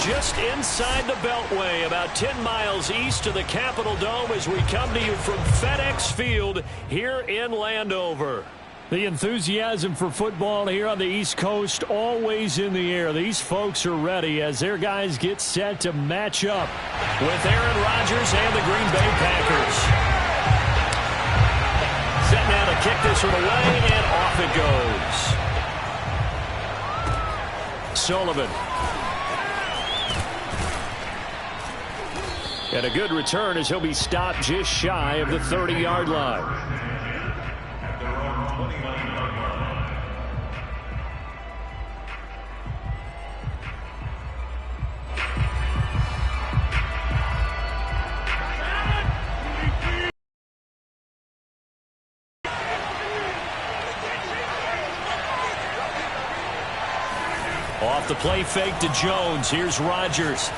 just inside the Beltway, about 10 miles east of the Capitol Dome as we come to you from FedEx Field here in Landover. The enthusiasm for football here on the East Coast always in the air. These folks are ready as their guys get set to match up with Aaron Rodgers and the Green Bay Packers. Set now to kick this one away, and off it goes. Sullivan. And a good return as he'll be stopped just shy of the 30-yard line. Off the play fake to Jones. Here's Rodgers.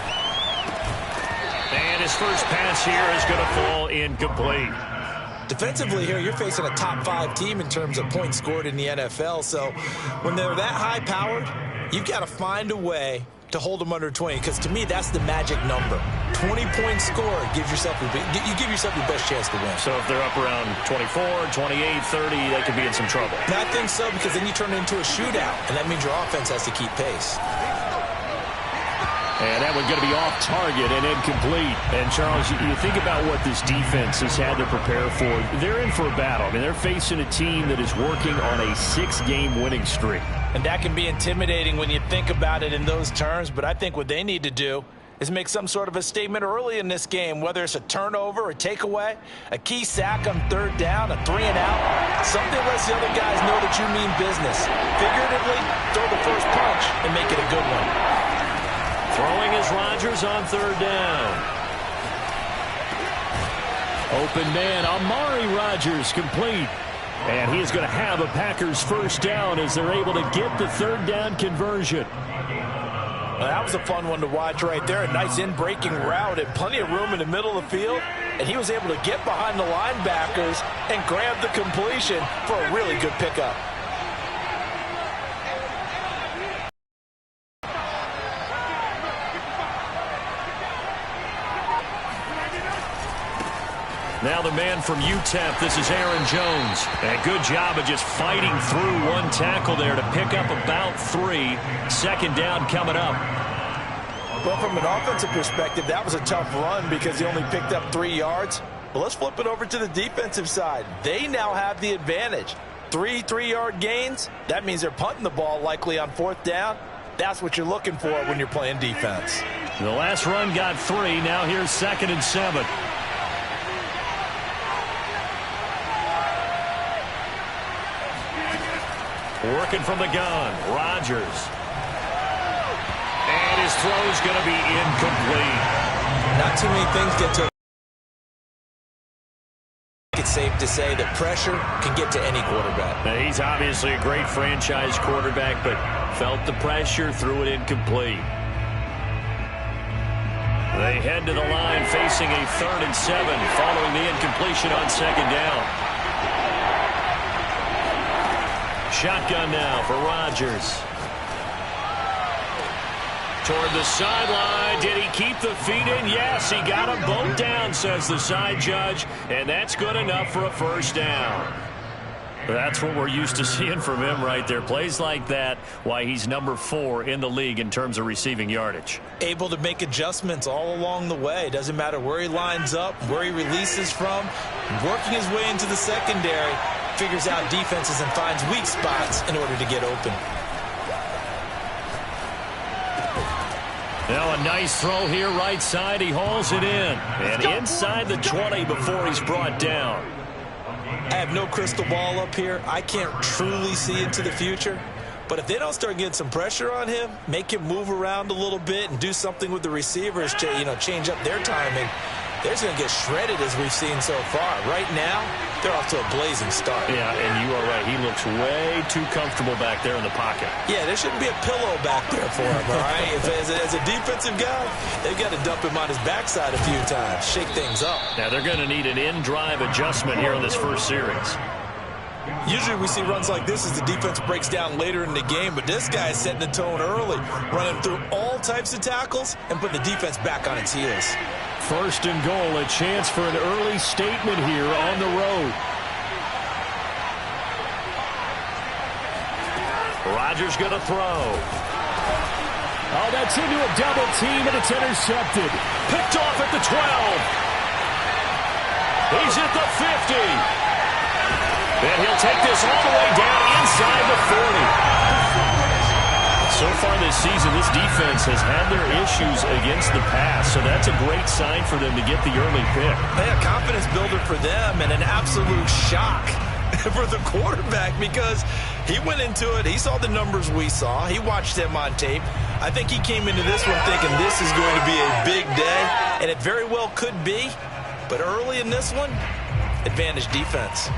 And his first pass here is going to fall incomplete. Defensively here, you're facing a top 5 team in terms of points scored in the NFL. So when they're that high-powered, you've got to find a way to hold them under 20, because to me, that's the magic number. 20-point score, you give yourself your best chance to win. So if they're up around 24, 28, 30, they could be in some trouble. I think so, because then you turn it into a shootout, and that means your offense has to keep pace. And that one's going to be off target and incomplete. And, Charles, you think about what this defense has had to prepare for. They're in for a battle. I mean, they're facing a team that is working on a 6-game winning streak. And that can be intimidating when you think about it in those terms. But I think what they need to do is make some sort of a statement early in this game, whether it's a turnover, a takeaway, a key sack on 3rd down, a 3-and-out. Something lets the other guys know that you mean business. Figuratively, throw the first punch and make it a good one. Throwing is Rodgers on 3rd down. Open man, Amari Rodgers complete. And he is going to have a Packers first down as they're able to get the 3rd down conversion. Well, that was a fun one to watch right there. A nice in-breaking route and plenty of room in the middle of the field. And he was able to get behind the linebackers and grab the completion for a really good pickup. Now the man from UTEP, this is Aaron Jones. And a good job of just fighting through one tackle there to pick up about 3. 2nd down coming up. Well, from an offensive perspective, that was a tough run because he only picked up 3 yards. But let's flip it over to the defensive side. They now have the advantage. 3 3-yard gains. That means they're punting the ball likely on 4th down. That's what you're looking for when you're playing defense. The last run got 3. Now here's 2nd and 7. Working from the gun, Rodgers. And his throw's going to be incomplete. Not too many things get to. It's safe to say that pressure can get to any quarterback. Now, he's obviously a great franchise quarterback, but felt the pressure, threw it incomplete. They head to the line facing a 3rd and 7 following the incompletion on 2nd down. Shotgun now for Rodgers. Toward the sideline. Did he keep the feet in? Yes, he got them both down, says the side judge. And that's good enough for a first down. That's what we're used to seeing from him right there. Plays like that, why he's number 4 in the league in terms of receiving yardage. Able to make adjustments all along the way. Doesn't matter where he lines up, where he releases from. Working his way into the secondary. Figures out defenses and finds weak spots in order to get open. Now a nice throw here right side. He hauls it in. And inside the 20 before he's brought down. I have no crystal ball up here. I can't truly see into the future. But if they don't start getting some pressure on him, make him move around a little bit and do something with the receivers to, change up their timing, they're just going to get shredded as we've seen so far. Right now, they're off to a blazing start. Yeah, and you are right. He looks way too comfortable back there in the pocket. Yeah, there shouldn't be a pillow back there for him, all right? As a defensive guy, they've got to dump him on his backside a few times, shake things up. Now, they're going to need an in-drive adjustment here in this first series. Usually we see runs like this as the defense breaks down later in the game, but this guy is setting the tone early, running through all types of tackles and putting the defense back on its heels. First and goal, a chance for an early statement here on the road. Rodgers going to throw. Oh, that's into a double team, and it's intercepted. Picked off at the 12. He's at the 50. And he'll take this all the way down inside the 40. So far this season, this defense has had their issues against the pass, so that's a great sign for them to get the early pick. A confidence builder for them and an absolute shock for the quarterback because he went into it. He saw the numbers we saw. He watched them on tape. I think he came into this one thinking this is going to be a big day, and it very well could be. But early in this one, advantage defense.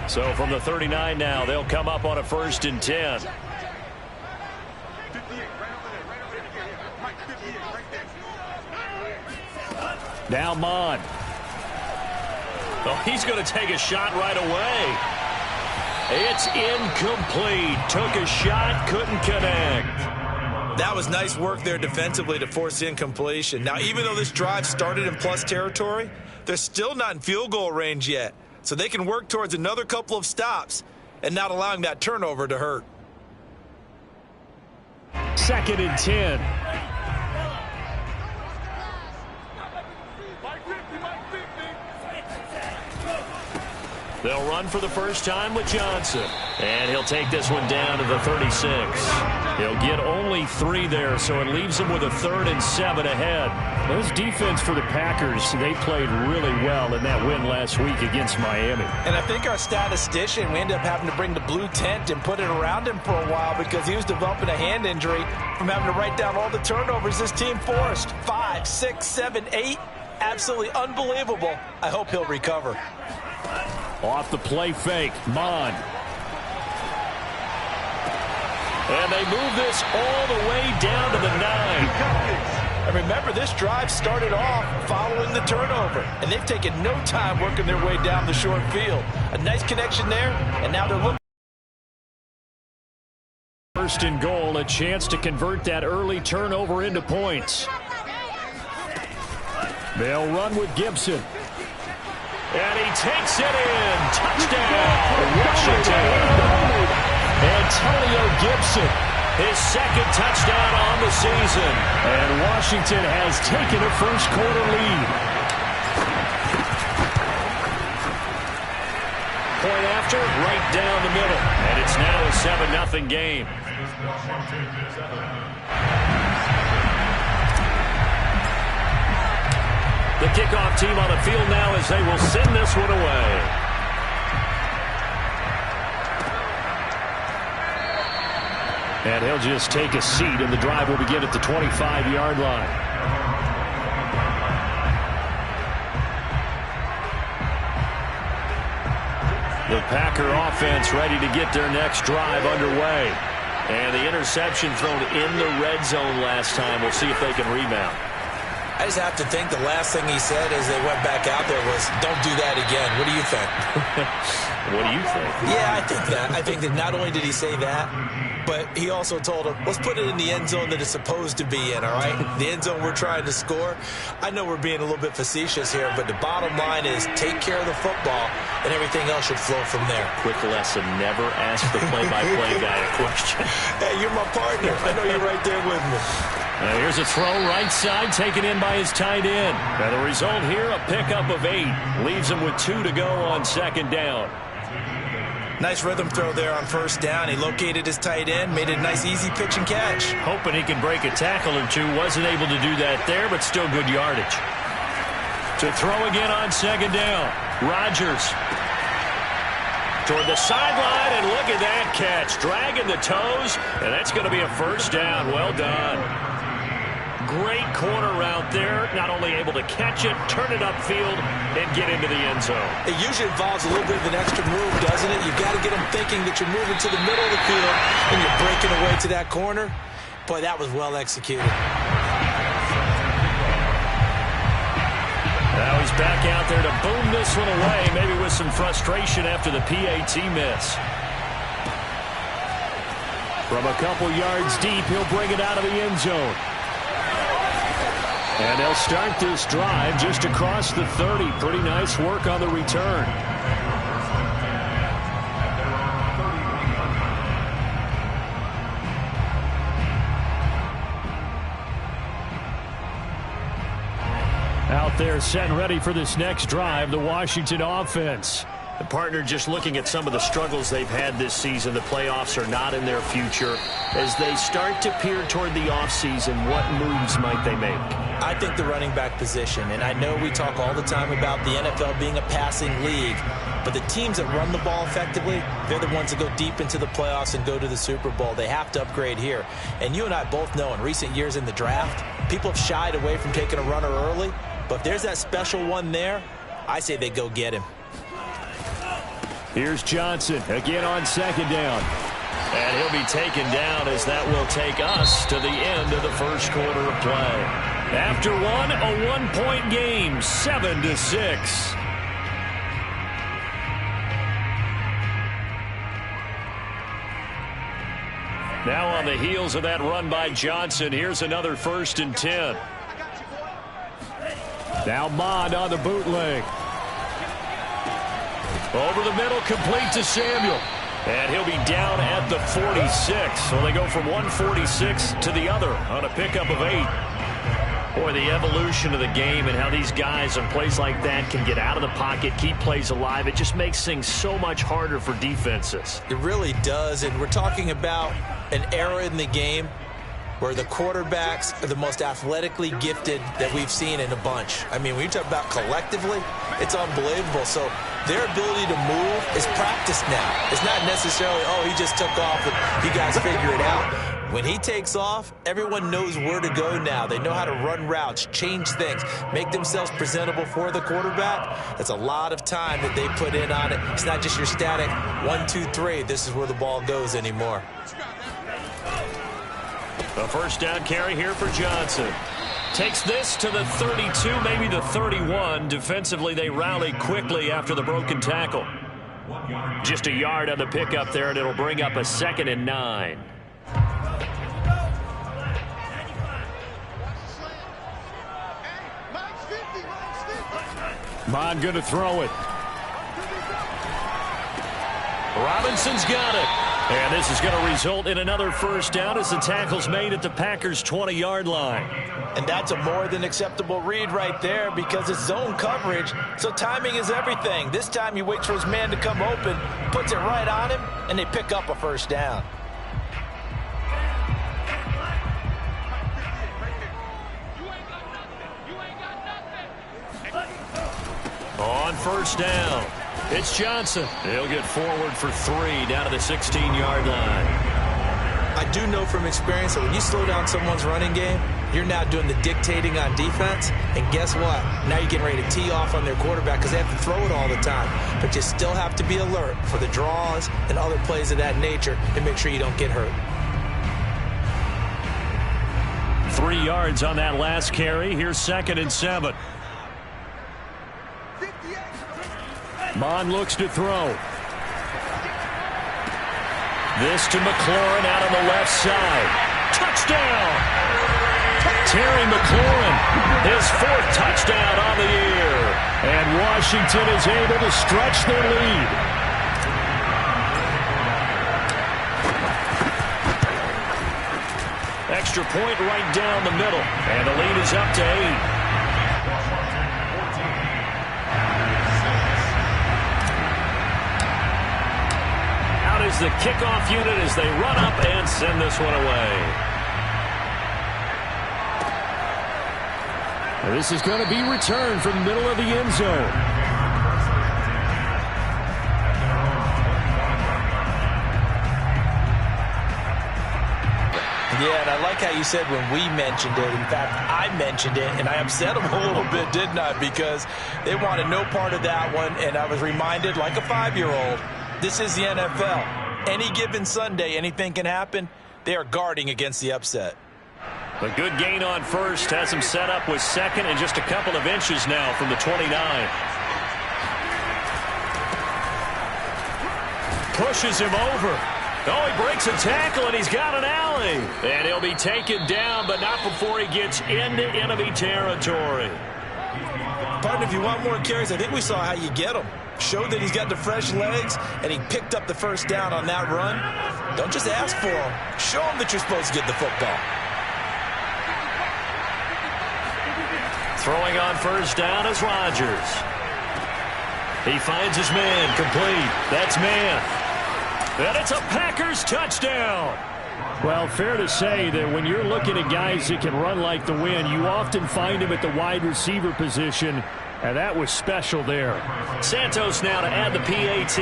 So from the 39 now, they'll come up on a 1st and 10. Now Mon. Oh, he's going to take a shot right away. It's incomplete. Took a shot, couldn't connect. That was nice work there defensively to force incompletion. Now, even though this drive started in plus territory, they're still not in field goal range yet. So they can work towards another couple of stops and not allowing that turnover to hurt. 2nd and 10. They'll run for the first time with Johnson. And he'll take this one down to the 36. He'll get only 3 there, so it leaves him with a 3rd and 7 ahead. Those defense for the Packers, they played really well in that win last week against Miami. And I think our statistician, we ended up having to bring the blue tent and put it around him for a while because he was developing a hand injury from having to write down all the turnovers this team forced. 5, 6, 7, 8. Absolutely unbelievable. I hope he'll recover. Off the play fake, Mon. And they move this all the way down to the 9. And remember, this drive started off following the turnover, and they've taken no time working their way down the short field. A nice connection there, and now they're looking. 1st and goal, a chance to convert that early turnover into points. They'll run with Gibson. And he takes it in. Touchdown, Washington. Antonio Gibson. His 2nd touchdown on the season. And Washington has taken a first-quarter lead. Point after, right down the middle. And it's now a 7-0 game. The kickoff team on the field now as they will send this one away. And he'll just take a seat, and the drive will begin at the 25-yard line. The Packer offense ready to get their next drive underway. And the interception thrown in the red zone last time. We'll see if they can rebound. I just have to think the last thing he said as they went back out there was, don't do that again. What do you think? What do you think? Yeah, I think that. I think that not only did he say that, but he also told him, let's put it in the end zone that it's supposed to be in, all right? The end zone we're trying to score. I know we're being a little bit facetious here, but the bottom line is take care of the football, and everything else should flow from there. Quick lesson, never ask the play-by-play guy a question. Hey, you're my partner. I know you're right there with me. Here's a throw right side taken in by his tight end. Now the result here, a pickup of 8. Leaves him with 2 to go on 2nd down. Nice rhythm throw there on 1st down. He located his tight end, made it a nice easy pitch and catch. Hoping he can break a tackle or two. Wasn't able to do that there, but still good yardage. To throw again on 2nd down. Rodgers toward the sideline, and look at that catch. Dragging the toes, and that's going to be a 1st down. Well done. Great corner route there. Not only able to catch it, turn it upfield, and get into the end zone. It usually involves a little bit of an extra move, doesn't it? You've got to get them thinking that you're moving to the middle of the field, and you're breaking away to that corner. Boy, that was well executed. Now he's back out there to boom this one away, maybe with some frustration after the PAT miss. From a couple yards deep, he'll bring it out of the end zone. And they'll start this drive just across the 30. Pretty nice work on the return. Out there set and ready for this next drive, the Washington offense. The partner just looking at some of the struggles they've had this season. The playoffs are not in their future. As they start to peer toward the offseason, what moves might they make? I think the running back position, and I know we talk all the time about the NFL being a passing league, but the teams that run the ball effectively, they're the ones that go deep into the playoffs and go to the Super Bowl. They have to upgrade here. And you and I both know in recent years in the draft, people have shied away from taking a runner early, but if there's that special one there, I say they go get him. Here's Johnson again on second down. And he'll be taken down as that will take us to the end of the first quarter of play. After one, a one-point game, 7-6. Now on the heels of that run by Johnson, here's another 1st and 10. Now Mond on the bootleg. Over the middle, complete to Samuel. And he'll be down at the 46. So they go from 146 to the other on a pickup of 8. Boy, the evolution of the game and how these guys on plays like that can get out of the pocket, keep plays alive, it just makes things so much harder for defenses. It really does, and we're talking about an era in the game where the quarterbacks are the most athletically gifted that we've seen in a bunch. I mean, when you talk about collectively, it's unbelievable. So their ability to move is practiced now. It's not necessarily, oh, he just took off and you guys figure it out. When he takes off, everyone knows where to go now. They know how to run routes, change things, make themselves presentable for the quarterback. That's a lot of time that they put in on it. It's not just your static 1, 2, 3. This is where the ball goes anymore. A first down carry here for Johnson. Takes this to the 32, maybe the 31. Defensively, they rally quickly after the broken tackle. Just a yard on the pickup there, and it'll bring up a 2nd and 9. Mond going to throw it. Robinson's got it. And this is going to result in another first down as the tackle's made at the Packers' 20-yard line. And that's a more than acceptable read right there because it's zone coverage, so timing is everything. This time he waits for his man to come open, puts it right on him, and they pick up a first down. On first down, it's Johnson. He'll get forward for 3 down to the 16-yard line. I do know from experience that when you slow down someone's running game, you're now doing the dictating on defense. And guess what? Now you're getting ready to tee off on their quarterback because they have to throw it all the time. But you still have to be alert for the draws and other plays of that nature and make sure you don't get hurt. 3 yards on that last carry. Here's 2nd and 7. Mond looks to throw. This to McLaurin out on the left side. Touchdown! Terry McLaurin, his 4th touchdown on the year. And Washington is able to stretch their lead. Extra point right down the middle. And the lead is up to 8. Is the kickoff unit as they run up and send this one away. This is going to be returned from the middle of the end zone. Yeah, and I like how you said when we mentioned it. In fact, I mentioned it, and I upset them a little bit, didn't I? Because they wanted no part of that one, and I was reminded like a 5-year-old, this is the NFL. Any given Sunday, anything can happen. They are guarding against the upset. A good gain on first has him set up with second and just a couple of inches now from the 29. Pushes him over. Oh, he breaks a tackle, and he's got an alley. And he'll be taken down, but not before he gets into enemy territory. Partner, if you want more carries, I think we saw how you get him. Showed that he's got the fresh legs, and he picked up the first down on that run. Don't just ask for him. Show him that you're supposed to get the football. Throwing on first down is Rodgers. He finds his man, complete. That's man. And it's a Packers touchdown. Well, fair to say that when you're looking at guys that can run like the wind, you often find him at the wide receiver position, and that was special there. Santos now to add the PAT.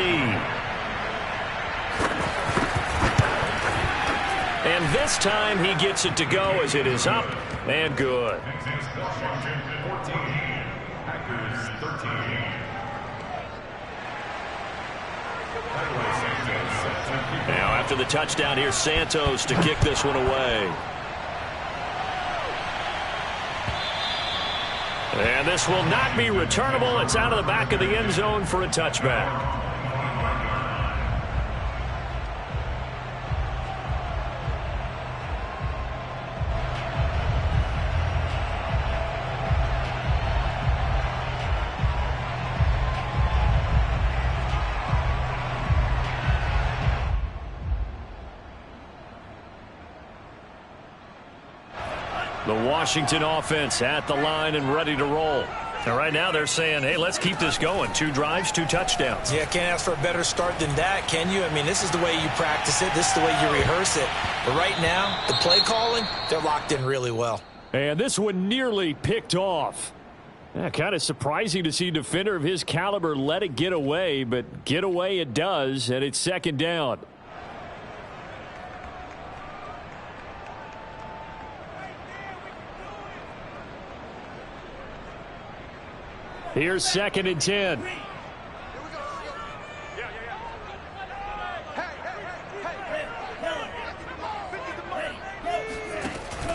And this time he gets it to go as it is up and good. Now after the touchdown, here's Santos to kick this one away. And this will not be returnable. It's out of the back of the end zone for a touchback. The Washington offense at the line and ready to roll. And right now they're saying, hey, let's keep this going. 2 drives, 2 touchdowns. Yeah, can't ask for a better start than that, can you? I mean, this is the way you practice it. This is the way you rehearse it. But right now, the play calling, they're locked in really well. And this one nearly picked off. Yeah, kind of surprising to see a defender of his caliber let it get away, but get away it does, and it's second down. Here's second and 10.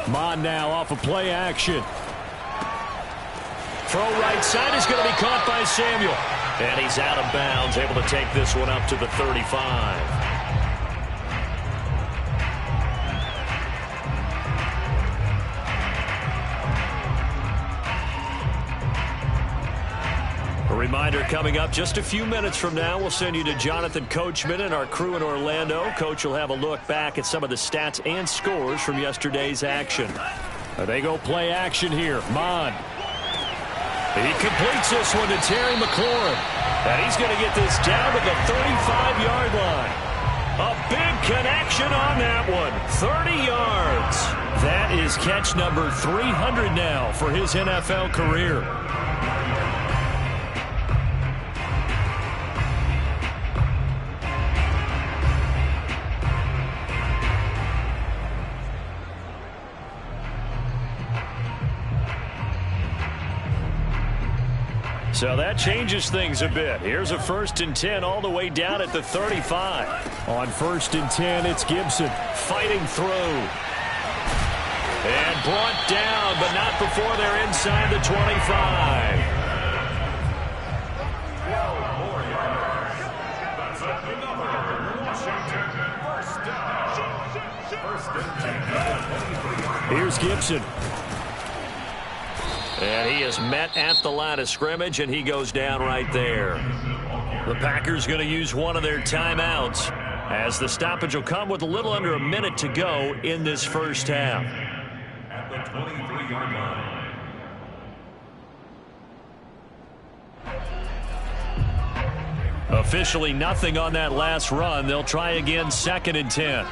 Mon now off of play action. Throw right side is going to be caught by Samuel. And he's out of bounds, able to take this one up to the 35. A reminder coming up just a few minutes from now, we'll send you to Jonathan Coachman and our crew in Orlando. Coach will have a look back at some of the stats and scores from yesterday's action. They go play action here. Mon. He completes this one to Terry McLaurin. And he's going to get this down to the 35-yard line. A big connection on that one. 30 yards. That is catch number 300 now for his NFL career. So that changes things a bit. Here's a 1st and 10 all the way down at the 35. On 1st and 10, it's Gibson fighting through. And brought down, but not before they're inside the 25. Here's Gibson. And he is met at the line of scrimmage, and he goes down right there. The Packers going to use one of their timeouts as the stoppage will come with a little under a minute to go in this first half. At the 23-yard line. Officially nothing on that last run. They'll try again 2nd and 10.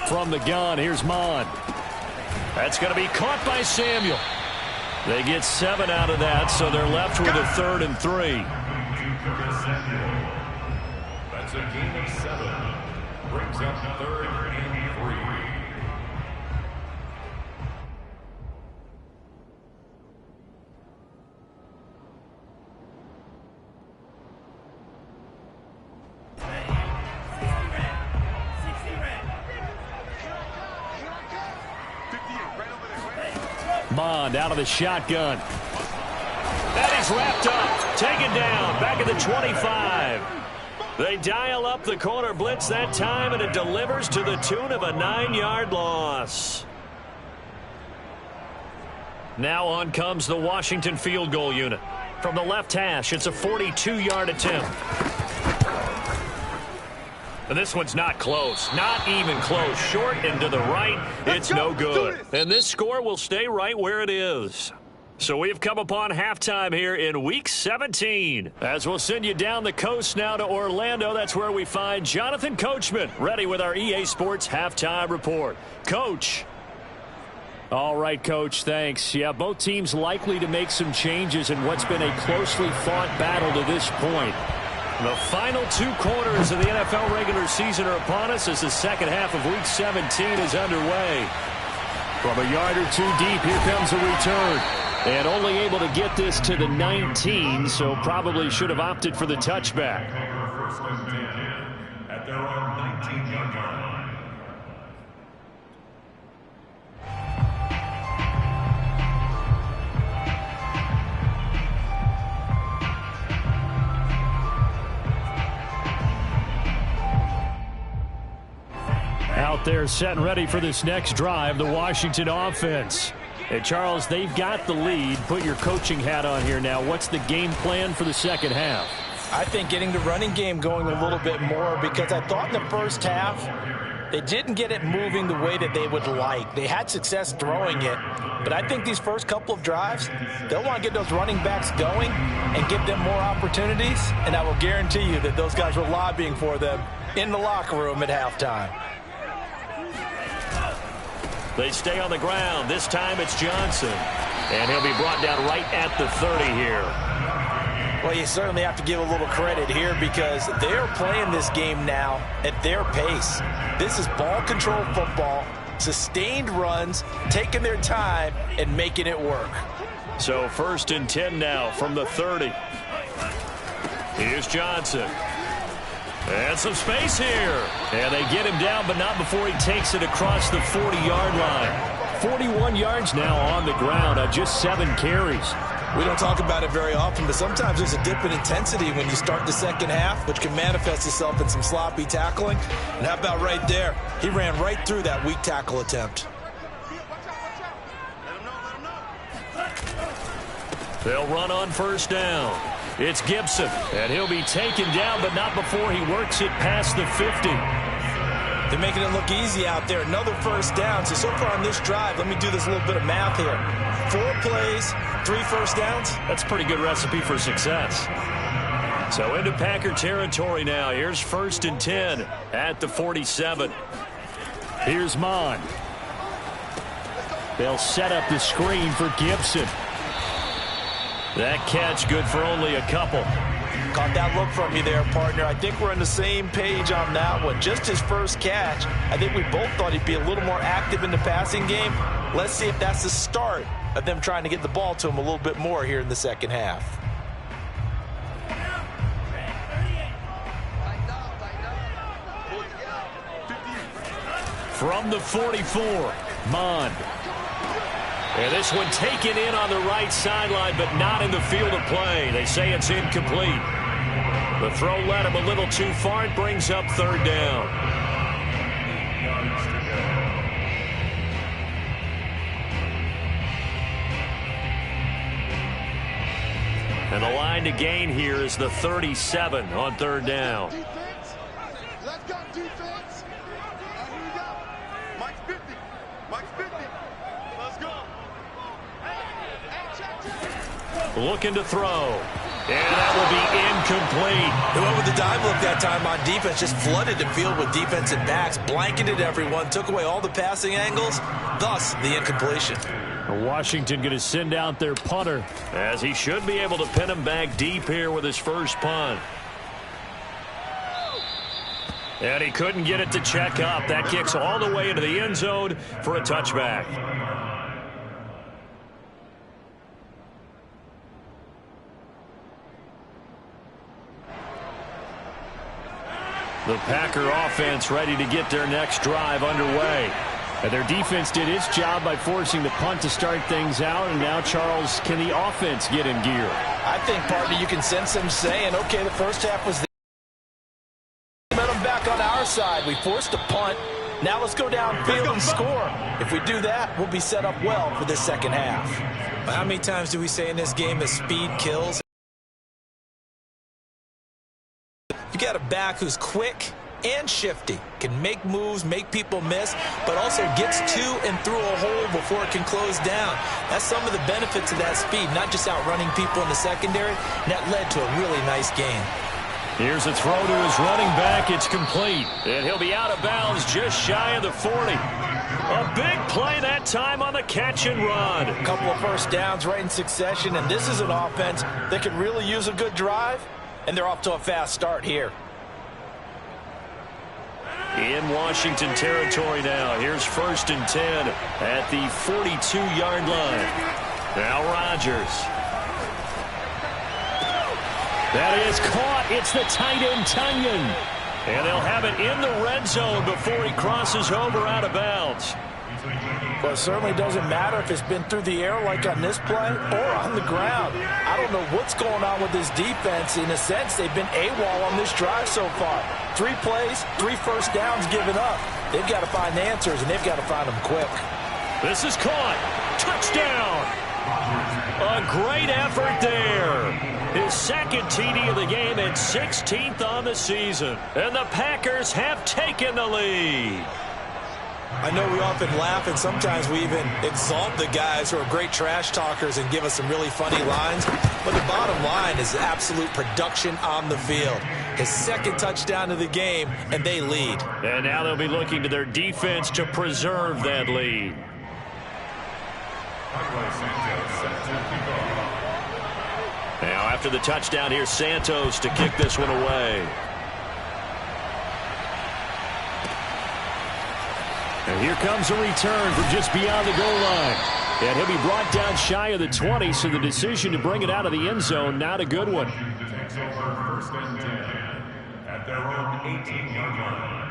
From the gun, here's Mon. That's going to be caught by Samuel. They get 7 out of that, so they're left with a 3rd and 3. That's a gain of 7. Brings up 3rd and 3. Mond out of the shotgun. And he's wrapped up. Taken down. Back at the 25. They dial up the corner blitz that time, and it delivers to the tune of a 9-yard loss. Now on comes the Washington field goal unit. From the left hash, it's a 42-yard attempt. And this one's not close. Not even close. Short and to the right. It's no good. And this score will stay right where it is. So we've come upon halftime here in Week 17. As we'll send you down the coast now to Orlando, that's where we find Jonathan Coachman, ready with our EA Sports Halftime Report. Coach. All right, Coach, thanks. Yeah, both teams likely to make some changes in what's been a closely fought battle to this point. The final 2 quarters of the NFL regular season are upon us as the second half of Week 17 is underway. From a yard or 2 deep, here comes a return. And only able to get this to the 19, so probably should have opted for the touchback. First and 10 at their own 19-yard line. Out there set and ready for this next drive, the Washington offense. Hey, Charles, they've got the lead. Put your coaching hat on here now. What's the game plan for the second half? I think getting the running game going a little bit more, because I thought in the first half they didn't get it moving the way that they would like. They had success throwing it, but I think these first couple of drives, they'll want to get those running backs going and give them more opportunities, and I will guarantee you that those guys were lobbying for them in the locker room at halftime. They stay on the ground. This time it's Johnson. And he'll be brought down right at the 30 here. Well, you certainly have to give a little credit here because they're playing this game now at their pace. This is ball control football, sustained runs, taking their time and making it work. So 1st and 10 now from the 30. Here's Johnson. And some space here. And they get him down, but not before he takes it across the 40-yard line. 41 yards now on the ground on just 7 carries. We don't talk about it very often, but sometimes there's a dip in intensity when you start the second half, which can manifest itself in some sloppy tackling. And how about right there? He ran right through that weak tackle attempt. They'll run on 1st down. It's Gibson, and he'll be taken down, but not before he works it past the 50. They're making it look easy out there. Another 1st down. So far on this drive, let me do this little bit of math here. 4 plays, 3 1st downs. That's a pretty good recipe for success. So into Packer territory now. Here's 1st and 10 at the 47. Here's Mond. They'll set up the screen for Gibson. That catch good for only a couple. Caught that look from you there, partner. I think we're on the same page on that one. Just his first catch. I think we both thought he'd be a little more active in the passing game. Let's see if that's the start of them trying to get the ball to him a little bit more here in the second half. From the 44, Mond. And this one taken in on the right sideline, but not in the field of play. They say it's incomplete. The throw led him a little too far. It brings up 3rd down. And the line to gain here is the 37 on 3rd down. Let's go, defense. Here we go. Mike's 50. Mike's 50. Let's go. Looking to throw. And that will be incomplete. They went with the dive look that time on defense. Just flooded the field with defensive backs. Blanketed everyone. Took away all the passing angles. Thus, the incompletion. Washington going to send out their punter, as he should be able to pin him back deep here with his first punt. And he couldn't get it to check up. That kicks all the way into the end zone for a touchback. The Packer offense ready to get their next drive underway. And their defense did its job by forcing the punt to start things out. And now, Charles, can the offense get in gear? I think, partner, you can sense them saying, okay, the first half was the momentum back on our side. We forced a punt. Now let's go downfield and score. If we do that, we'll be set up well for this second half. But how many times do we say in this game that speed kills? You got a back who's quick and shifty, can make moves, make people miss, but also gets to and through a hole before it can close down. That's some of the benefits of that speed, not just outrunning people in the secondary, and that led to a really nice game. Here's a throw to his running back. It's complete. And he'll be out of bounds just shy of the 40. A big play that time on the catch and run. A couple of first downs right in succession, and this is an offense that could really use a good drive, and they're off to a fast start here. In Washington territory now. Here's 1st and 10 at the 42-yard line. Now Rodgers. That is caught. It's the tight end, Tunyon. And they'll have it in the red zone before he crosses over out of bounds. Well, it certainly doesn't matter if it's been through the air like on this play or on the ground. I don't know what's going on with this defense. In a sense, they've been AWOL on this drive so far. 3 plays, 3 first downs given up. They've got to find answers, and they've got to find them quick. This is caught. Touchdown. A great effort there. His second TD of the game and 16th on the season. And the Packers have taken the lead. I know we often laugh, and sometimes we even exalt the guys who are great trash talkers and give us some really funny lines. But the bottom line is absolute production on the field. His second touchdown of the game, and they lead. And now they'll be looking to their defense to preserve that lead. Now after the touchdown, here's Santos to kick this one away. And here comes a return from just beyond the goal line. And he'll be brought down shy of the 20, so the decision to bring it out of the end zone, not a good one. Takes over 1st and 10 at their own 18-yard line.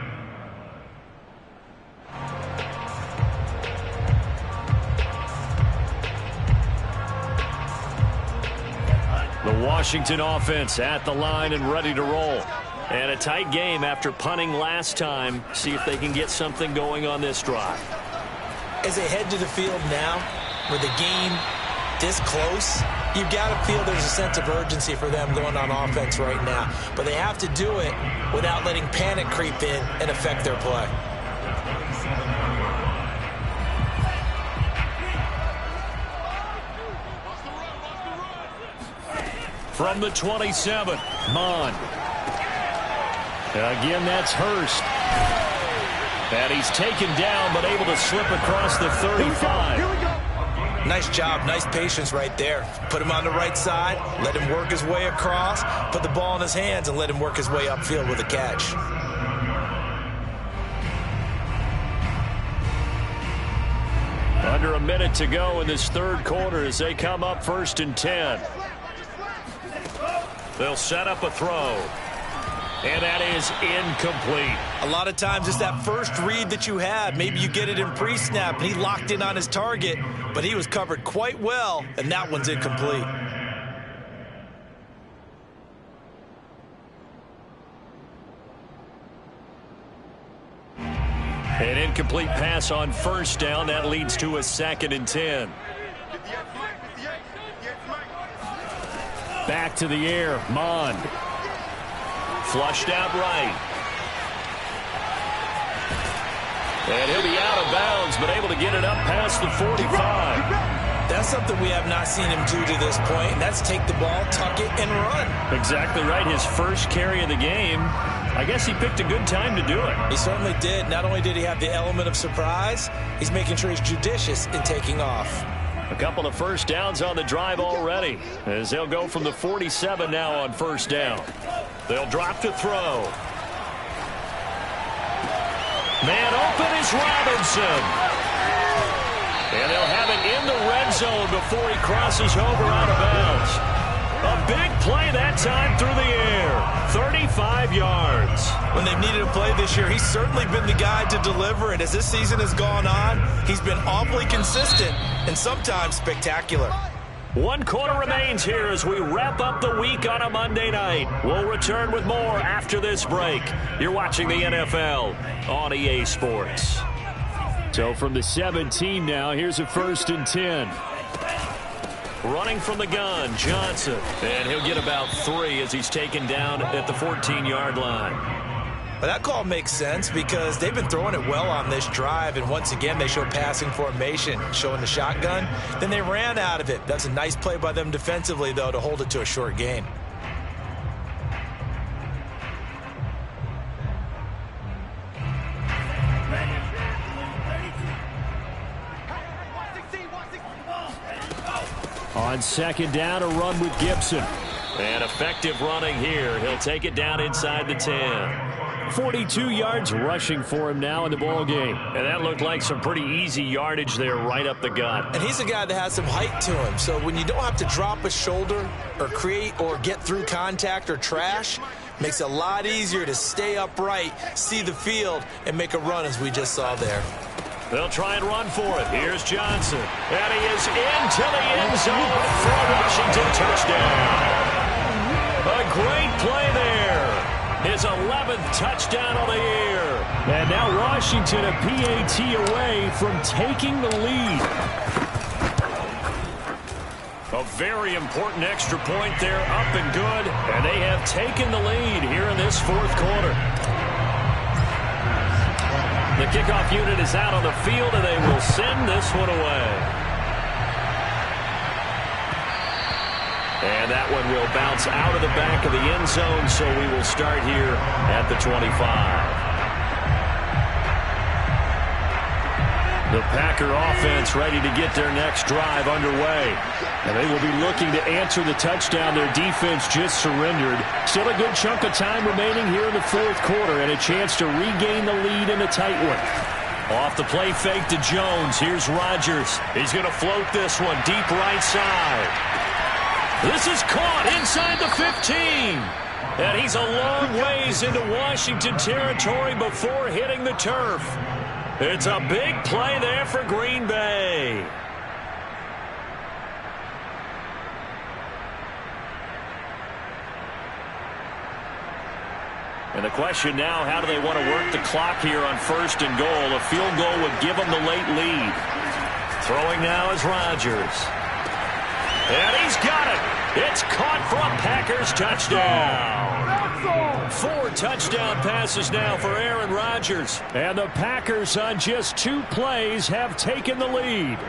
The Washington offense at the line and ready to roll. And a tight game after punting last time. See if they can get something going on this drive. As they head to the field now, with the game this close, you've got to feel there's a sense of urgency for them going on offense right now. But they have to do it without letting panic creep in and affect their play. From the 27, Mond. Again, that's Hurst. And he's taken down, but able to slip across the 35. Here we go. Nice job, nice patience right there. Put him on the right side, let him work his way across, put the ball in his hands, and let him work his way upfield with a catch. Under a minute to go in this third quarter as they come up 1st and 10. They'll set up a throw. And that is incomplete. A lot of times it's that first read that you had. Maybe you get it in pre-snap, and he locked in on his target, but he was covered quite well, and that one's incomplete. An incomplete pass on 1st down. That leads to a 2nd and 10. Back to the air, Mond. Flushed out right. And he'll be out of bounds, but able to get it up past the 45. That's something we have not seen him do to this point, and that's take the ball, tuck it, and run. Exactly right. His first carry of the game. I guess he picked a good time to do it. He certainly did. Not only did he have the element of surprise, he's making sure he's judicious in taking off. A couple of first downs on the drive already, as they'll go from the 47 now on 1st down. They'll drop to throw. Man open is Robinson. And they'll have it in the red zone before he crosses over out of bounds. A big play that time through the air. 35 yards. When they needed a play this year. He's certainly been the guy to deliver it. As this season has gone on, he's been awfully consistent and sometimes spectacular. 1 quarter remains here as we wrap up the week on a Monday night. We'll return with more after this break. You're watching the NFL on EA Sports. So from the 17 now, here's a 1st and 10. Running from the gun, Johnson. And he'll get about 3 as he's taken down at the 14-yard line. Well, that call makes sense because they've been throwing it well on this drive, and once again they show passing formation, showing the shotgun. Then they ran out of it. That's a nice play by them defensively, though, to hold it to a short gain. On 2nd down, a run with Gibson. And effective running here. He'll take it down inside the 10. 42 yards rushing for him now in the ball game. And that looked like some pretty easy yardage there right up the gut. And he's a guy that has some height to him. So when you don't have to drop a shoulder or create or get through contact or trash, makes it a lot easier to stay upright, see the field, and make a run as we just saw there. They'll try and run for it. Here's Johnson. And he is into the end zone for a Washington touchdown. A great play there. His 11th touchdown of the year. And now Washington a PAT away from taking the lead. A very important extra point there, up and good. And they have taken the lead here in this 4th quarter. The kickoff unit is out on the field, and they will send this one away. And that one will bounce out of the back of the end zone, so we will start here at the 25. The Packer offense ready to get their next drive underway. And they will be looking to answer the touchdown their defense just surrendered. Still a good chunk of time remaining here in the 4th quarter and a chance to regain the lead in a tight one. Off the play fake to Jones. Here's Rodgers. He's going to float this one deep right side. This is caught inside the 15. And he's a long ways into Washington territory before hitting the turf. It's a big play there for Green Bay. And the question now, how do they want to work the clock here on 1st and goal? A field goal would give them the late lead. Throwing now is Rodgers. And he's got it. It's caught for a Packers touchdown. 4 touchdown passes now for Aaron Rodgers. And the Packers on just 2 plays have taken the lead.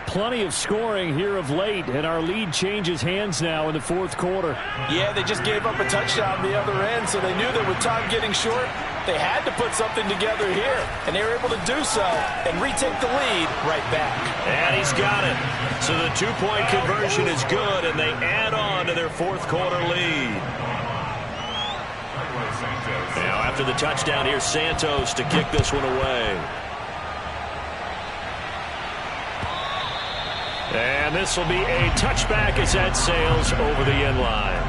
Plenty of scoring here of late, and our lead changes hands now in the 4th quarter. Yeah, they just gave up a touchdown the other end, so they knew that with time getting short, they had to put something together here, and they were able to do so and retake the lead right back. And he's got it. So the 2-point conversion is good, and they add on to their 4th quarter lead. Now after the touchdown, here's Santos to kick this one away. And this will be a touchback as that sails over the end line.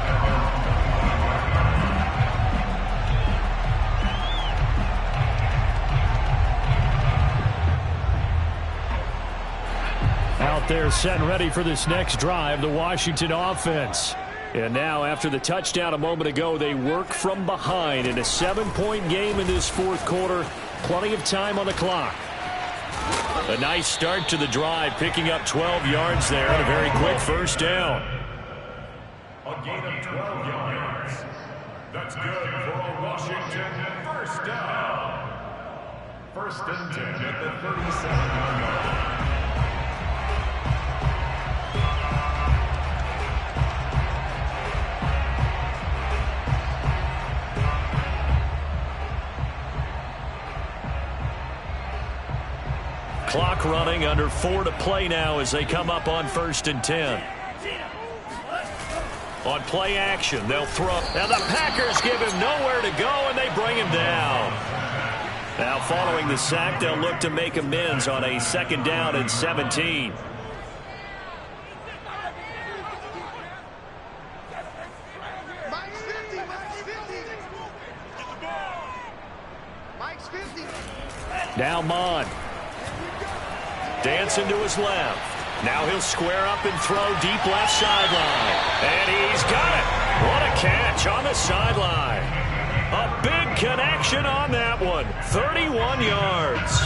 Out there set and ready for this next drive, the Washington offense. And now after the touchdown a moment ago, they work from behind in a 7-point game in this 4th quarter. Plenty of time on the clock. A nice start to the drive, picking up 12 yards there and a very quick 1st down. A gain of 12 yards. That's good for a Washington 1st down. 1st and 10 at the 37-yard line. Clock running, under 4 to play now as they come up on 1st and 10. On play action, they'll throw. Now the Packers give him nowhere to go, and they bring him down. Now following the sack, they'll look to make amends on a 2nd down and 17. Mike's 50, Mike's 50. Get the ball. Now Mon. Dancing to his left. Now he'll square up and throw deep left sideline. And he's got it. What a catch on the sideline. A big connection on that one. 31 yards.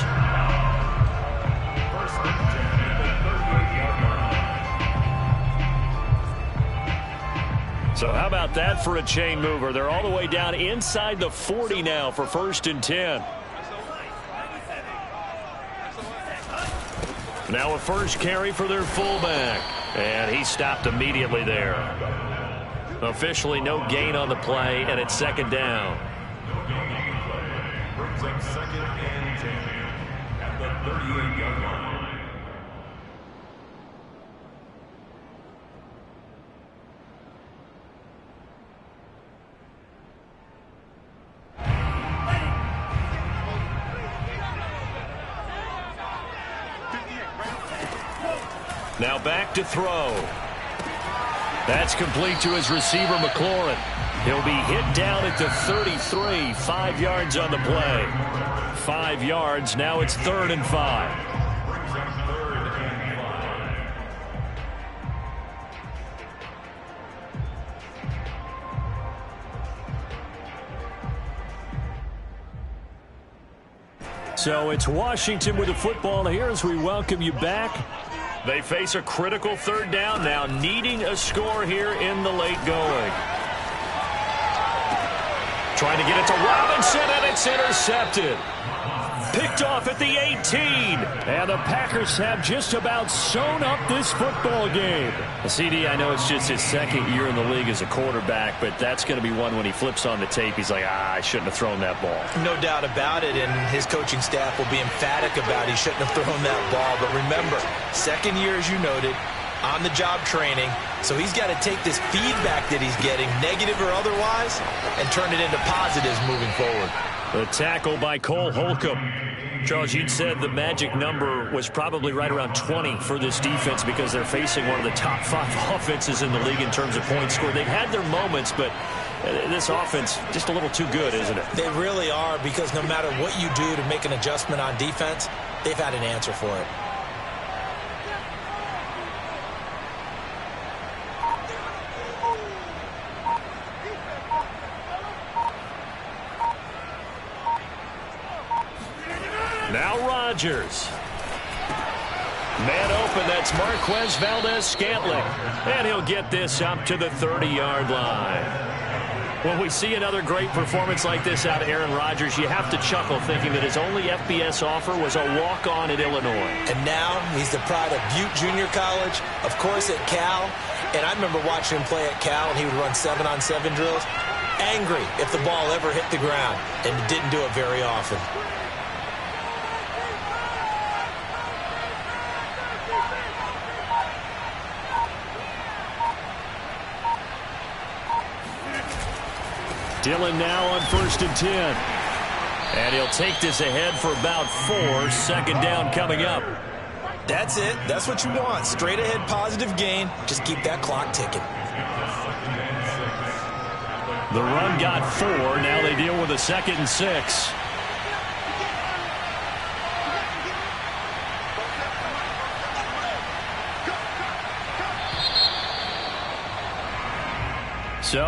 So how about that for a chain mover? They're all the way down inside the 40 now for 1st and 10. Now a first carry for their fullback. And he stopped immediately there. Officially no gain on the play, and it's 2nd down. Brings up 2nd and 10 at the 38-yard line. Now back to throw. That's complete to his receiver, McLaurin. He'll be hit down at the 33, 5 yards on the play. 5 yards, now it's 3rd and 5. So it's Washington with the football here as we welcome you back. They face a critical 3rd down now, needing a score here in the late going. Trying to get it to Robinson, and it's intercepted. Picked off at the 18. And the Packers have just about sewn up this football game. CD, I know it's just his 2nd year in the league as a quarterback, but that's going to be one when he flips on the tape. He's like, I shouldn't have thrown that ball. No doubt about it, and his coaching staff will be emphatic about he shouldn't have thrown that ball. But remember, 2nd year, as you noted, on-the-job training. So he's got to take this feedback that he's getting, negative or otherwise, and turn it into positives moving forward. The tackle by Cole Holcomb. Charles, you'd said the magic number was probably right around 20 for this defense because they're facing one of the top 5 offenses in the league in terms of points scored. They've had their moments, but this offense just a little too good, isn't it? They really are, because no matter what you do to make an adjustment on defense, they've had an answer for it. Now Rodgers. Man open, that's Marquez Valdez-Scantling. And he'll get this up to the 30-yard line. When we see another great performance like this out of Aaron Rodgers, you have to chuckle thinking that his only FBS offer was a walk-on at Illinois. And now he's the pride of Butte Junior College, of course at Cal. And I remember watching him play at Cal, and he would run 7-on-7 drills. Angry if the ball ever hit the ground, and he didn't do it very often. Dillon now on 1st and 10. And he'll take this ahead for about 4. 2nd down coming up. That's it. That's what you want. Straight ahead positive gain. Just keep that clock ticking. The run got 4. Now they deal with a 2nd and 6.